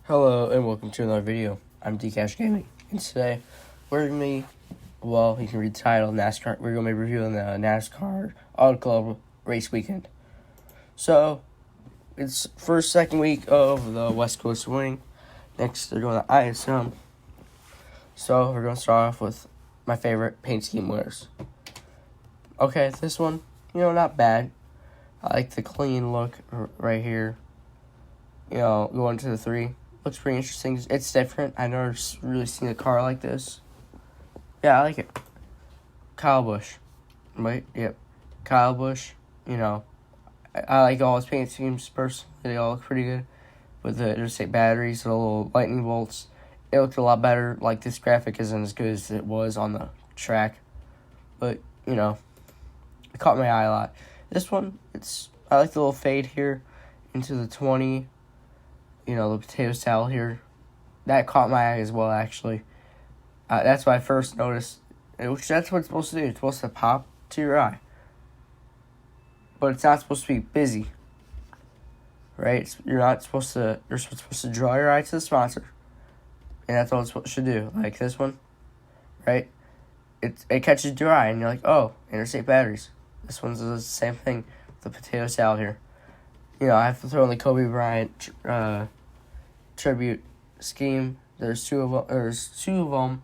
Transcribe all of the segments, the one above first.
Hello and welcome to another video. I'm Dcash Gaming, and today we're gonna be, you can read the title, NASCAR. We're gonna be reviewing the NASCAR Auto Club Race Weekend. So it's second week of the West Coast Swing. Next they're doing the ISM. So we're gonna start off with my favorite paint scheme winners. Okay, this one, not bad. I like the clean look right here. Going to the 3. Looks pretty interesting. It's different. I've never really seen a car like this. Yeah, I like it. Kyle Busch. Right? Yep. Kyle Busch. I like all his paint schemes personally. They all look pretty good. With the interstate batteries, the little lightning bolts. It looked a lot better. Like, this graphic isn't as good as it was on the track. But, it caught my eye a lot. This one, I like the little fade here into the 20. The potato salad here. That caught my eye as well, actually. That's what I first noticed. Which that's what it's supposed to do. It's supposed to pop to your eye. But it's not supposed to be busy. Right? You're supposed to draw your eye to the sponsor. And that's all it should do. Like this one. Right? It catches your eye and you're like, oh, interstate batteries. This one's the same thing. The potato salad here. I have to throw in the Kobe Bryant tribute scheme. There's two of them.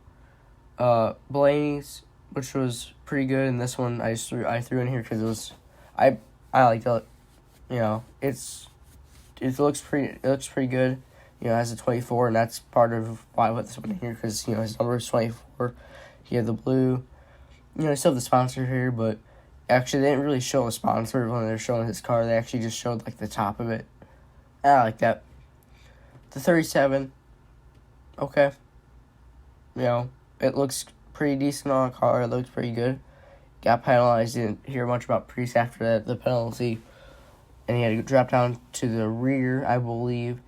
Blaney's, which was pretty good, and this one I threw in here because it was I liked it. It looks pretty good. It has a 24, and that's part of why I put this one in here because his number is 24. He had the blue. I still have the sponsor here, but actually, they didn't really show a sponsor when they were showing his car. They actually just showed, the top of it. I like that. The 37. Okay. It looks pretty decent on a car. It looks pretty good. Got penalized. Didn't hear much about Priest after the penalty. And he had to drop down to the rear, I believe.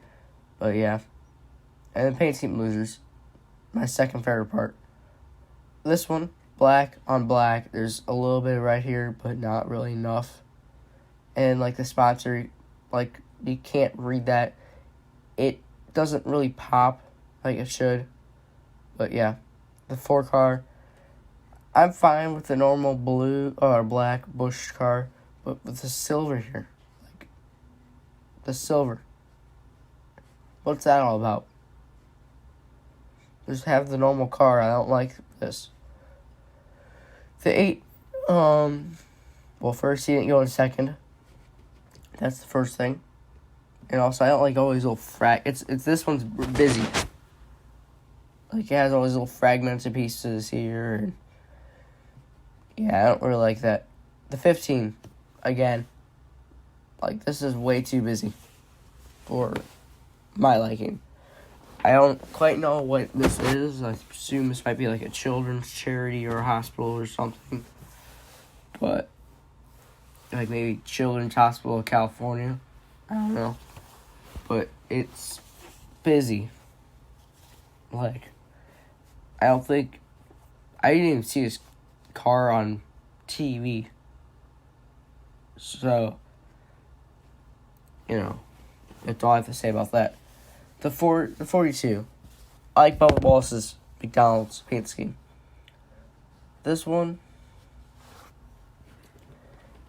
But, yeah. And the paint scheme losers. My second favorite part. This one. Black on black. There's a little bit right here, but not really enough. And, the sponsor, you can't read that. It doesn't really pop like it should. But, yeah. The 4 car. I'm fine with the normal blue or black Busch car, but with the silver here. The silver. What's that all about? Just have the normal car. I don't like this. The 8, first he didn't go in second. That's the first thing. And also, I don't like all these little it's this one's busy. It has all these little fragments and pieces here. And yeah, I don't really like that. The 15, again, this is way too busy for my liking. I don't quite know what this is. I assume this might be a children's charity or a hospital or something. But, maybe Children's Hospital of California. I don't know. But it's busy. I didn't even see his car on TV. So, that's all I have to say about that. The 42. I like Bubba Wallace's McDonald's paint scheme. This one,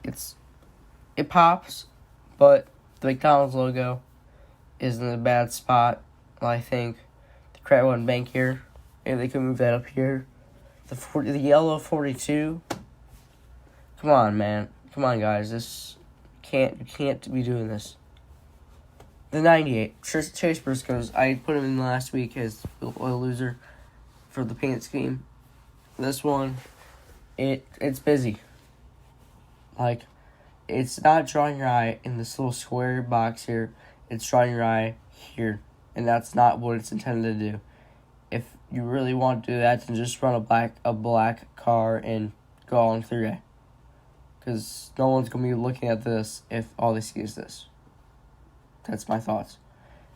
it pops, but the McDonald's logo is in a bad spot. I think the Cratwood Bank here, maybe they could move that up here. The yellow 42. Come on, man. Come on, guys. You can't be doing this. The 98, Chase Briscoe's. I put him in last week as a loser for the paint scheme. This one, it's busy. It's not drawing your eye in this little square box here. It's drawing your eye here. And that's not what it's intended to do. If you really want to do that, then just run a black car and go on through it. Because no one's going to be looking at this if all they see is this. That's my thoughts.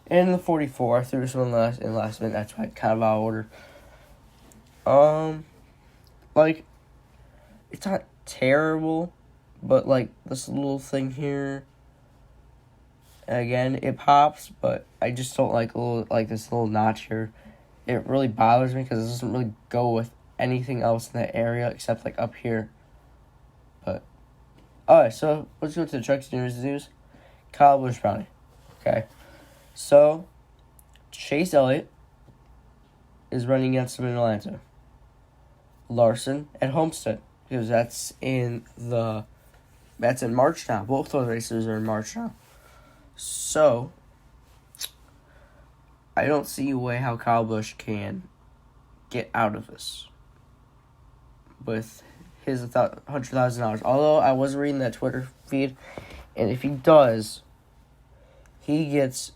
And the 44, I threw this one in last minute. That's why kind of out of order. It's not terrible, but this little thing here, Again, it pops, but I just don't like this little notch here. It really bothers me because it doesn't really go with anything else in that area except like up here. But alright, so let's go to the truck series news. Kyle Busch Brownie. Okay, so Chase Elliott is running against him in Atlanta. Larson at Homestead, because that's in March now. Both those races are in March now. So I don't see a way how Kyle Busch can get out of this with his $100,000. Although I was reading that Twitter feed, and if he does, he gets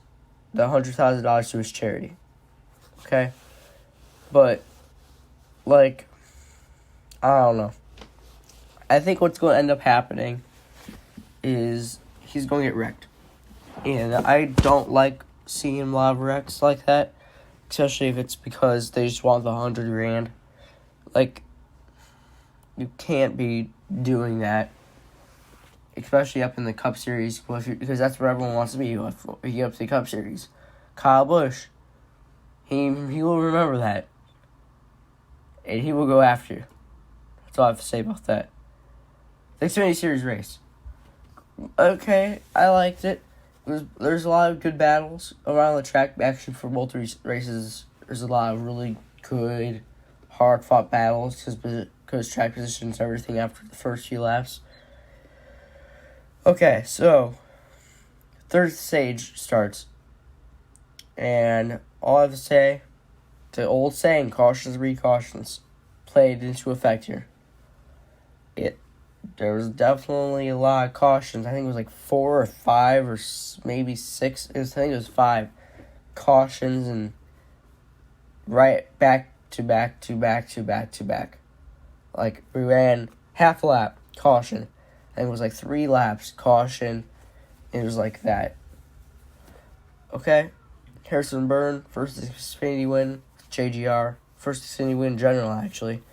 the $100,000 to his charity. Okay, but like, I don't know. I think what's going to end up happening is he's going to get wrecked, and I don't like seeing a lot of wrecks like that, especially if it's because they just want the $100,000. Like, you can't be doing that, especially up in the Cup Series, because that's where everyone wants to be. You get up to the Cup Series. Kyle Busch, he will remember that, and he will go after you. That's all I have to say about that. The Xfinity Series race. Okay, I liked it. There's a lot of good battles around the track. Actually, for both races, there's a lot of really good, hard-fought battles because track positions everything after the first few laps. Okay, so third stage starts, and all I have to say, the old saying, cautions breed cautions, played into effect here. There was definitely a lot of cautions. I think it was like 4 or 5 or maybe 6. I think it was 5 cautions, and right back to back to back to back to back. Like, we ran half a lap, caution. And it was like 3 laps, caution. It was like that. Okay. Harrison Burn, first Xfinity win, JGR. First Xfinity win in general, actually.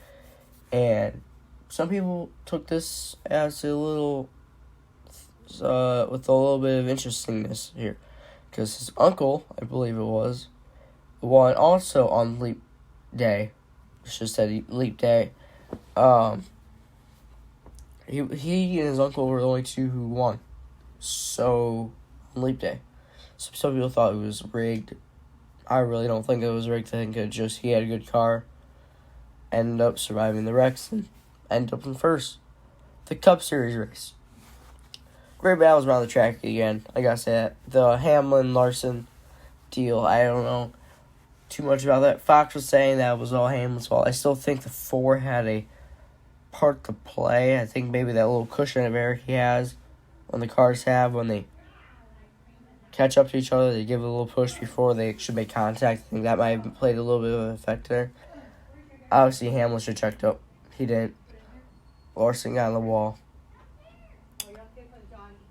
And some people took this as a little, with a little bit of interestingness here. Because his uncle, I believe it was, won also on Leap Day. It's just said Leap Day. He and his uncle were the only two who won. So, on Leap Day. Some people thought it was rigged. I really don't think it was rigged. I think it just he had a good car. Ended up surviving the wrecks and ended up in first. The Cup Series race. Great battles around the track again. Like I said, the Hamlin-Larson deal, I don't know too much about that. Fox was saying that it was all Hamlin's fault. I still think the 4 had a part to play. I think maybe that little cushion of air he has when the cars have, when they catch up to each other, they give it a little push before they should make contact. I think that might have played a little bit of an effect there. Obviously, Hamlin should have checked up. He didn't. Larson got on the wall.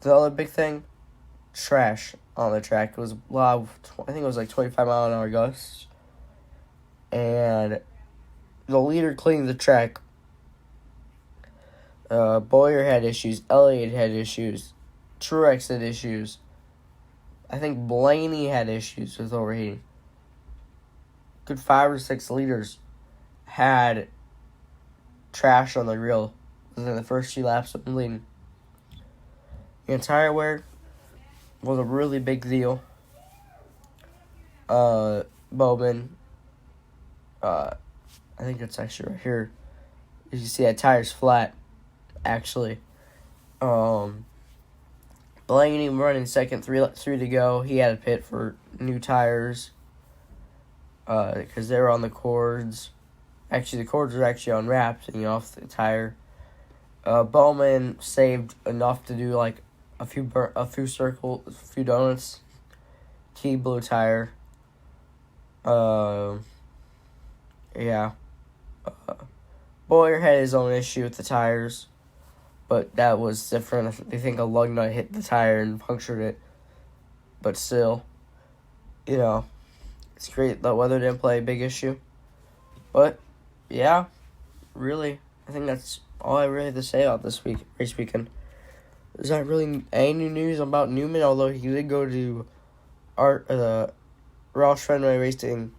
The other big thing, trash on the track. It was a lot of, I think it was like 25-mile-an-hour gusts. And the leader cleaned the track. Boyer had issues. Elliott had issues. Truex had issues. I think Blaney had issues with overheating. Good 5 or 6 leaders had trash on the grill within the first few laps of leading. The tire wear was a really big deal. Bowman, I think it's actually right here. You can see that tire's flat, actually. Blaney running second, 3 to go. He had a pit for new tires because they were on the cords. Actually, the cords were actually unwrapped and off the tire. Bowman saved enough to do like a few donuts. Key blue tire. Yeah. Boyer had his own issue with the tires, but that was different. I think a lug nut hit the tire and punctured it. But still, it's great that weather didn't play a big issue. But, yeah, really, I think that's all I really have to say about this race weekend. there's not really any new news about Newman, although he did go to the Roush Fenway Racing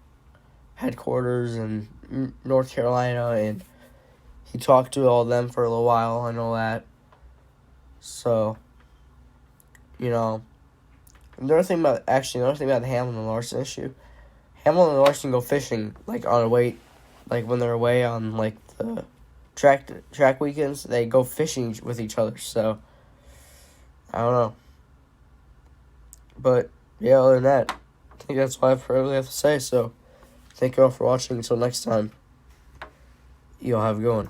headquarters in North Carolina, and he talked to all of them for a little while. I know that. So, another thing about the Hamlin and Larson issue. Hamlin and Larson go fishing when they're away on the track weekends. They go fishing with each other. So I don't know, but yeah. Other than that, I think that's all I really have to say. So thank you all for watching. Until next time, you all have a good one.